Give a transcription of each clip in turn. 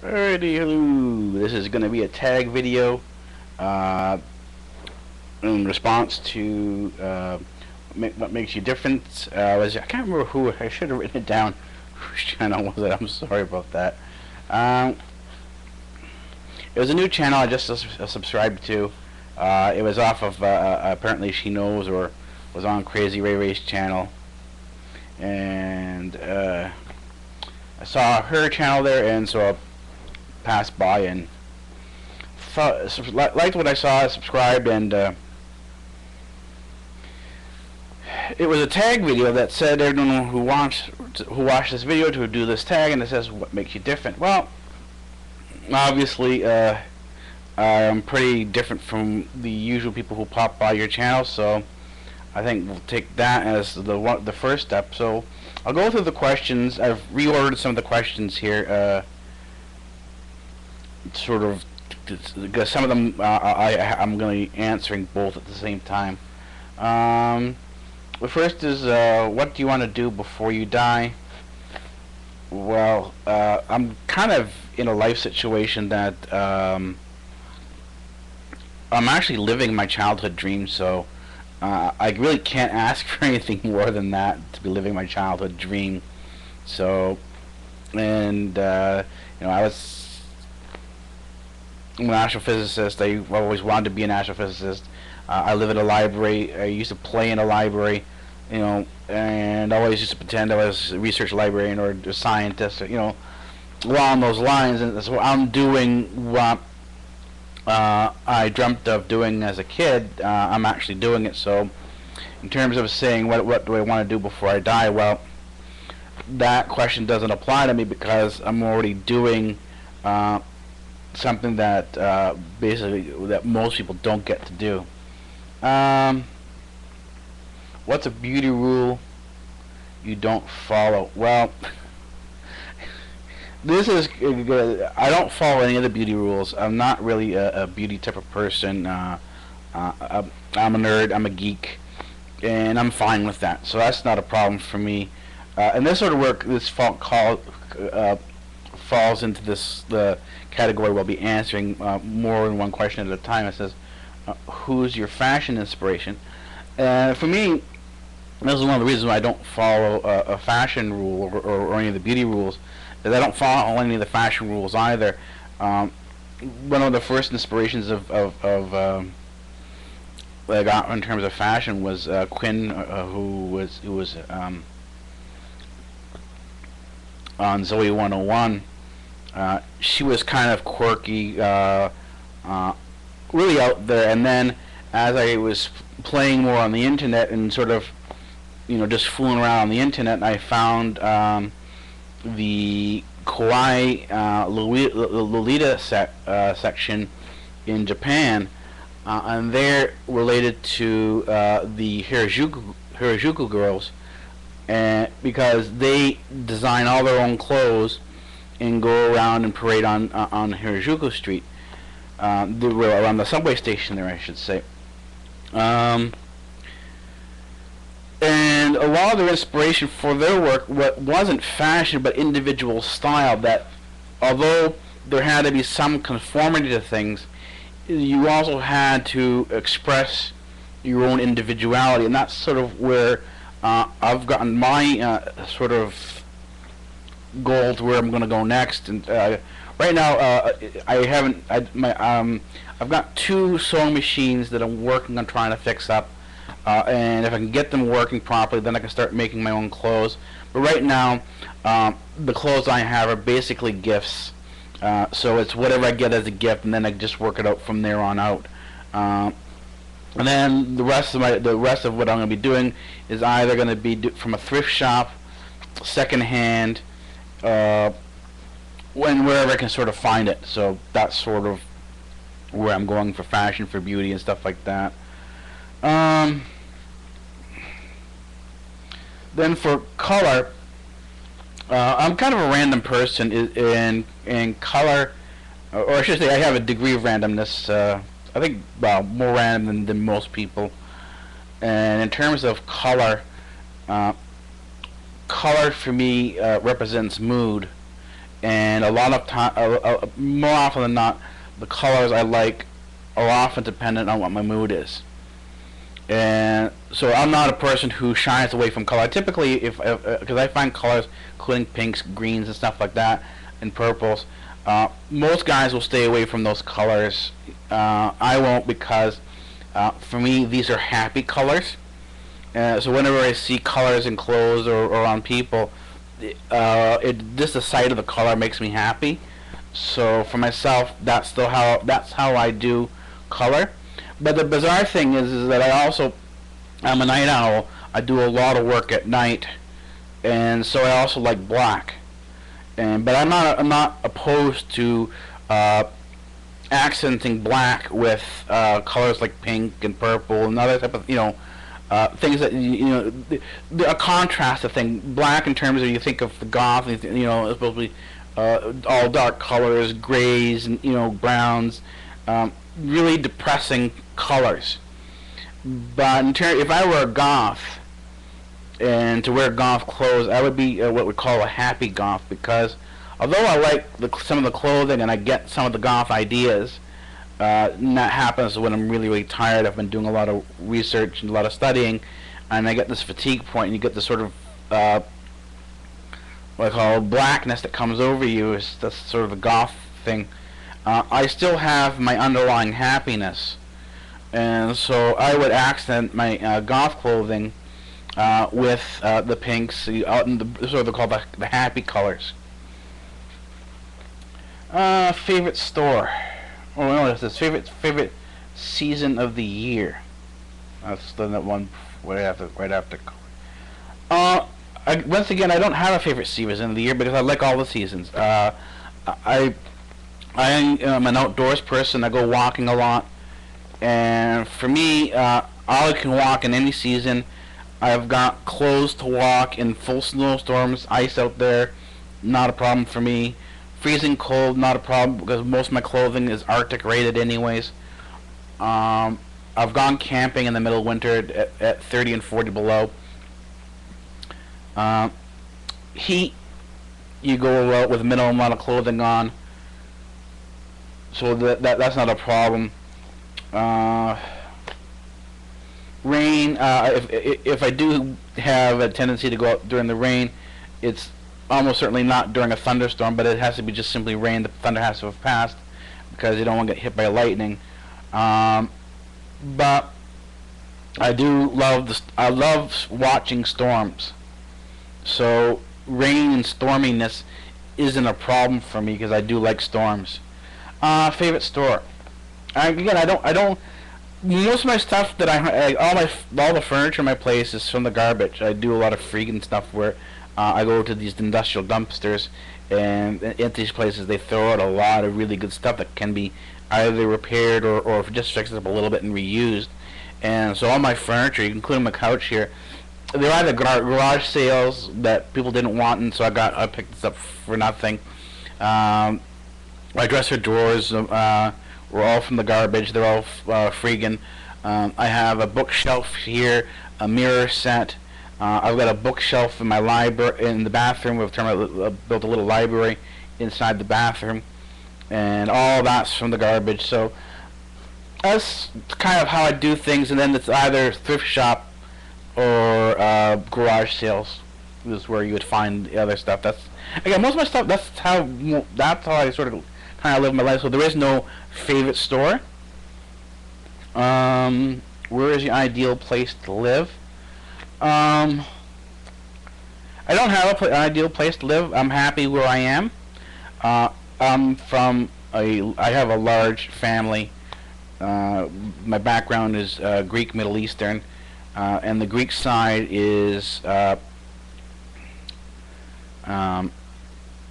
Alrighty, hello. This is going to be a tag video uh, in response to what makes you different. I can't remember who. I should have written it down. Whose channel was it? I'm sorry about that. Um, it was a new channel I just subscribed to. It was off of apparently She Knows, or was on Crazy Ray Ray's channel, and I saw her channel there, and so I passed by and liked what I saw, subscribed, and it was a tag video that said everyone who watched this video to do this tag, and it says what makes you different. Well, obviously I'm pretty different from the usual people who pop by your channel, so I think we'll take that as the first step. So I'll go through the questions. I've reordered some of the questions here, sort of, because some of them I'm going to be answering both at the same time. The first is, what do you want to do before you die? Well, I'm kind of in a life situation that I'm actually living my childhood dream, so I really can't ask for anything more than that, to be living my childhood dream. So, and I'm an astrophysicist. I always wanted to be an astrophysicist. I live in a library. I used to play in a library, and I always used to pretend I was a research librarian or a scientist, along those lines. And so I'm doing what I dreamt of doing as a kid. I'm actually doing it. So, in terms of saying what do I want to do before I die, well, that question doesn't apply to me because I'm already doing something that basically that most people don't get to do. What's a beauty rule you don't follow? Well, this is I don't follow any of the beauty rules. I'm not really a beauty type of person. I'm a nerd. I'm a geek, and I'm fine with that. So that's not a problem for me. And this sort of work, this falls into the category where I'll be answering more than one question at a time. It says, who's your fashion inspiration? For me, this is one of the reasons why I don't follow a fashion rule or any of the beauty rules, is I don't follow any of the fashion rules either. One of the first inspirations of that I got in terms of fashion was Quinn, who was on Zoe 101. She was kind of quirky, really out there. And then, as I was playing more on the internet and sort of, just fooling around on the internet, I found the Kawaii Lolita section in Japan, and they're related to the Harajuku girls, and because they design all their own clothes and go around and parade on Harajuku Street, around the subway station there, I should say. And a lot of their inspiration for their work wasn't fashion, but individual style. That although there had to be some conformity to things, you also had to express your own individuality, and that's sort of where I've gotten my sort of goal to where I'm going to go next. And right now, I've got two sewing machines that I'm working on trying to fix up, and if I can get them working properly, then I can start making my own clothes. But right now, the clothes I have are basically gifts, so it's whatever I get as a gift, and then I just work it out from there on out. And then the rest of what I'm going to be doing is either going to be from a thrift shop, secondhand, wherever I can sort of find it. So that's sort of where I'm going for fashion, for beauty, and stuff like that. Then for color, I'm kind of a random person in color, or I should say I have a degree of randomness. I think, well, more random than most people. And in terms of color, color for me represents mood. and a lot of time, more often than not, the colors I like are often dependent on what my mood is. And so I'm not a person who shies away from color. Typically, if because I find colors, including pinks, greens, and stuff like that, and purples, most guys will stay away from those colors. I won't, because for me these are happy colors. So whenever I see colors in clothes or on people, just the sight of the color makes me happy. So for myself, that's how I do color. But the bizarre thing is that I'm a night owl. I do a lot of work at night, and so I also like black. But I'm not opposed to accenting black with colors like pink and purple and other type of things that a contrast of thing. Black, in terms of, you think of the goth, it's supposed to be all dark colors, grays and browns, really depressing colors. But if I were a goth and to wear goth clothes, I would be what we call a happy goth, because although I like some of the clothing and I get some of the goth ideas, and that happens when I'm really, really tired. I've been doing a lot of research and a lot of studying, and I get this fatigue point, and you get this sort of what I call blackness that comes over you. That's sort of a goth thing. I still have my underlying happiness, and so I would accent my goth clothing with the pinks, out in the sort of called the happy colors. Favorite store. Oh no, it's this favorite season of the year. That's the one right after. Once again, I don't have a favorite season of the year because I like all the seasons. I am an outdoors person. I go walking a lot, and for me, I can walk in any season. I've got clothes to walk in full snowstorms, ice out there, not a problem for me. Freezing cold, not a problem, because most of my clothing is Arctic rated anyways. I've gone camping in the middle of winter at 30 and 40 below. Heat, you go out with a minimal amount of clothing on, so that's not a problem. Rain, if I do have a tendency to go out during the rain, it's almost certainly not during a thunderstorm, but it has to be just simply rain. The thunder has to have passed, because you don't want to get hit by lightning. But I do love I love watching storms. So rain and storminess isn't a problem for me, because I do like storms. Favorite store. Again, I don't. Most of my stuff that all the furniture in my place is from the garbage. I do a lot of freaking stuff where I go to these industrial dumpsters, and at these places they throw out a lot of really good stuff that can be either repaired or just fixed up a little bit and reused. And so all my furniture, including my couch here, they're either garage sales that people didn't want, and so I picked this up for nothing. My dresser drawers were all from the garbage. They're all freegan. I have a bookshelf here, a mirror set. I've got a bookshelf in my library in the bathroom. We've built a little library inside the bathroom, and all that's from the garbage. So that's kind of how I do things. And then it's either thrift shop or garage sales is where you would find the other stuff. That's, again, most of my stuff. That's how I sort of kind of live my life. So there is no favorite store. Where is your ideal place to live? I don't have an ideal place to live. I'm happy where I am. I have a large family. My background is Greek, Middle Eastern, and the Greek side is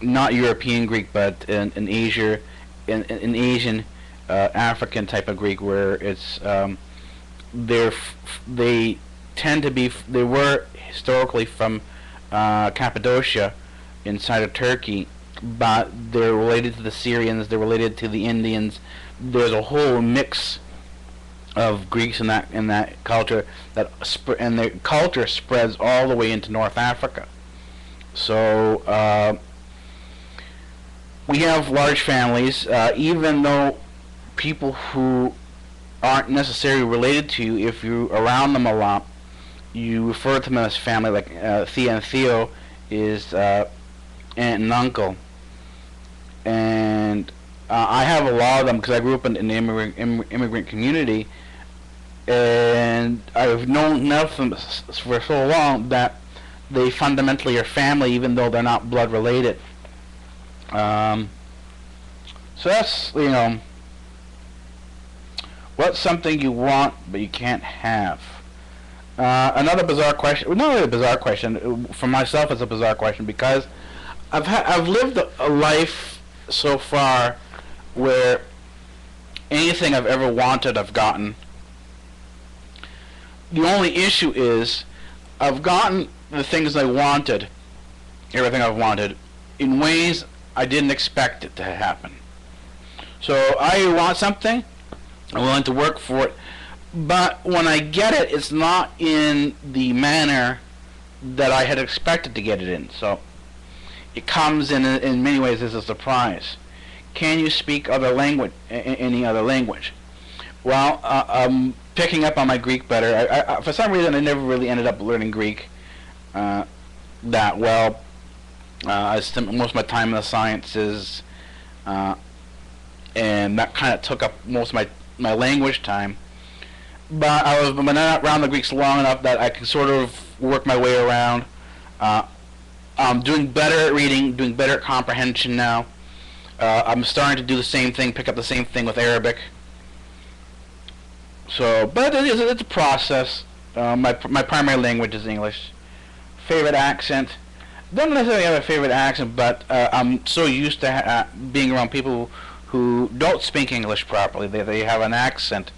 not European Greek, but an Asian African type of Greek, where it's they were historically from Cappadocia inside of Turkey, but they're related to the Syrians, they're related to the Indians. There's a whole mix of Greeks in that culture, and their culture spreads all the way into North Africa. So we have large families, even though people who aren't necessarily related to you, if you're around them a lot, you refer to them as family, like Thea and Theo is aunt and uncle. And I have a lot of them because I grew up in an immigrant community, and I've known enough of them for so long that they fundamentally are family, even though they're not blood related. Um, so that's, what's something you want but you can't have? Another bizarre question. Well, not really a bizarre question. For myself, it's a bizarre question because I've lived a life so far where anything I've ever wanted, I've gotten. The only issue is I've gotten the things I wanted, everything I've wanted, in ways I didn't expect it to happen. So I want something, I'm willing to work for it, but when I get it, it's not in the manner that I had expected to get it in. So it comes in many ways as a surprise. Can you speak other language, any other language? Well, I'm picking up on my Greek better. I for some reason, I never really ended up learning Greek that well. I spent most of my time in the sciences, and that kind of took up most of my language time. But I've been around the Greeks long enough that I can sort of work my way around. I'm doing better at reading, doing better at comprehension now. I'm starting to do the same thing, pick up the same thing with Arabic. So, but it's a process. My primary language is English. Favorite accent? Don't necessarily have a favorite accent, but I'm so used to being around people who don't speak English properly. They have an accent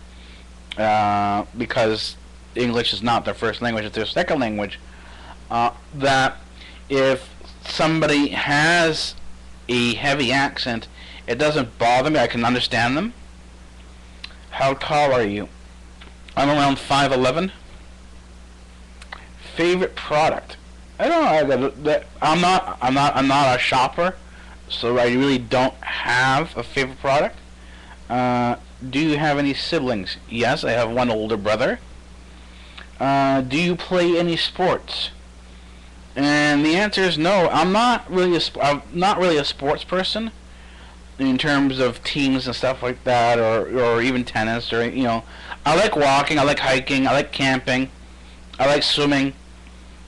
because English is not their first language; it's their second language. That if somebody has a heavy accent, it doesn't bother me. I can understand them. How tall are you? I'm around 5'11". Favorite product? I don't know. I'm not a shopper, so I really don't have a favorite product. Do you have any siblings? Yes, I have one older brother. Do you play any sports? And the answer is no. I'm not really a sports person in terms of teams and stuff like that, or even tennis, or I like walking, I like hiking, I like camping, I like swimming,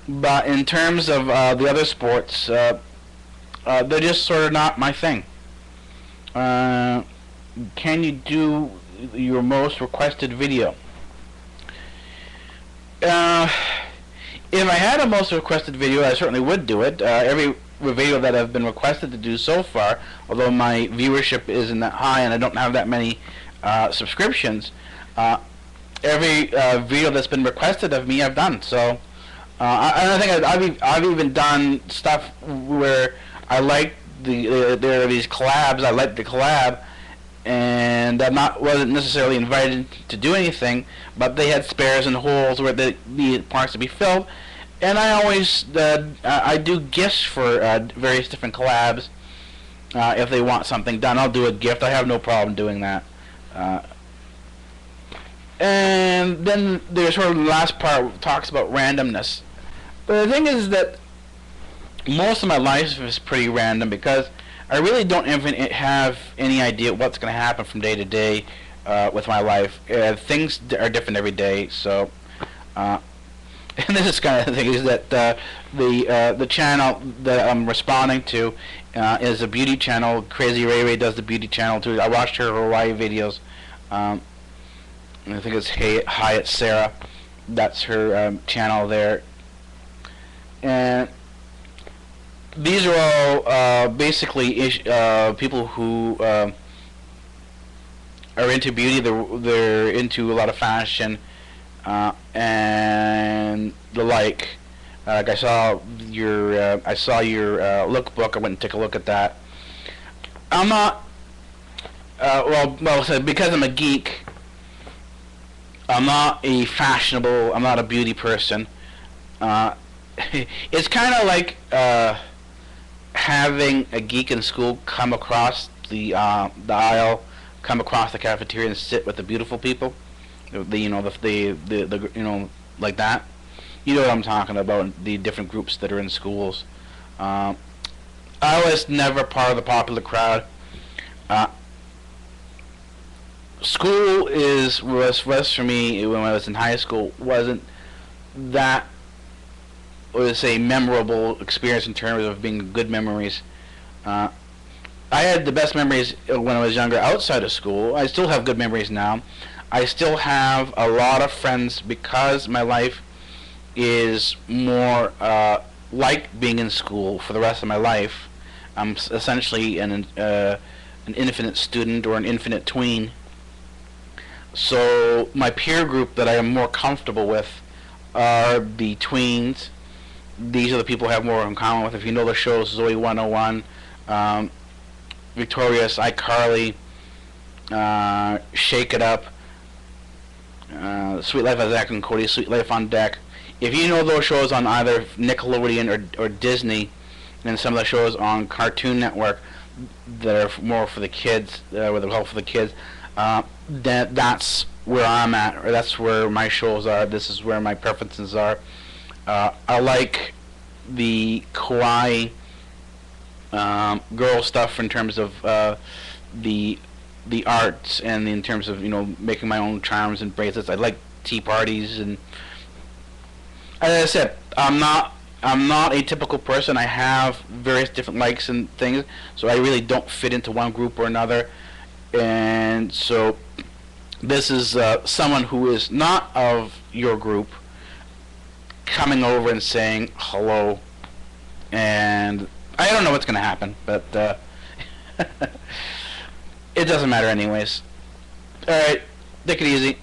but in terms of the other sports, they're just sort of not my thing. Can you do your most requested video? If I had a most requested video, I certainly would do it. Every video that I've been requested to do so far, although my viewership isn't that high and I don't have that many subscriptions, every video that's been requested of me, I've done. So I think I've even done stuff where I like there are these collabs. I like the collab, and wasn't necessarily invited to do anything, but they had spares and holes where they needed parts to be filled, and I always I do gifts for various different collabs. If they want something done, I'll do a gift. I have no problem doing that. And then there's sort of the last part talks about randomness. But the thing is that most of my life is pretty random because I really don't even have any idea what's going to happen from day to day with my life. Things are different every day, so and this is kind of the thing is that the channel that I'm responding to is a beauty channel. Crazy Ray Ray does the beauty channel too. I watched her Hawaii videos. I think it's Hyatt Sarah. That's her channel there. And these are all basically people who are into beauty. They're into a lot of fashion and the like. Like I saw your lookbook. I went and took a look at that. I'm not so because I'm a geek. I'm not a beauty person. It's kind of like having a geek in school come across the aisle, come across the cafeteria and sit with the beautiful people, like that. You know what I'm talking about, the different groups that are in schools. I was never part of the popular crowd. Uh, School was for me when I was in high school wasn't that was a memorable experience in terms of being good memories. Uh, I had the best memories when I was younger outside of school. I still have good memories now. I still have a lot of friends because my life is more like being in school for the rest of my life. I'm essentially an infinite student or an infinite tween. So my peer group that I am more comfortable with are the tweens. These are the people I have more in common with. If you know the shows, Zoe 101, Victorious, iCarly, Shake It Up, Sweet Life of Zack and Cody, Sweet Life on Deck. If you know those shows on either Nickelodeon or Disney, and some of the shows on Cartoon Network that are more for the kids, with the help for the kids, that's where I'm at, or that's where my shows are. This is where my preferences are. I like the kawaii girl stuff in terms of the arts, and in terms of making my own charms and bracelets. I like tea parties, and as I said, I'm not a typical person. I have various different likes and things, so I really don't fit into one group or another. And so this is someone who is not of your group coming over and saying hello, and I don't know what's going to happen, but it doesn't matter anyways. Alright, take it easy.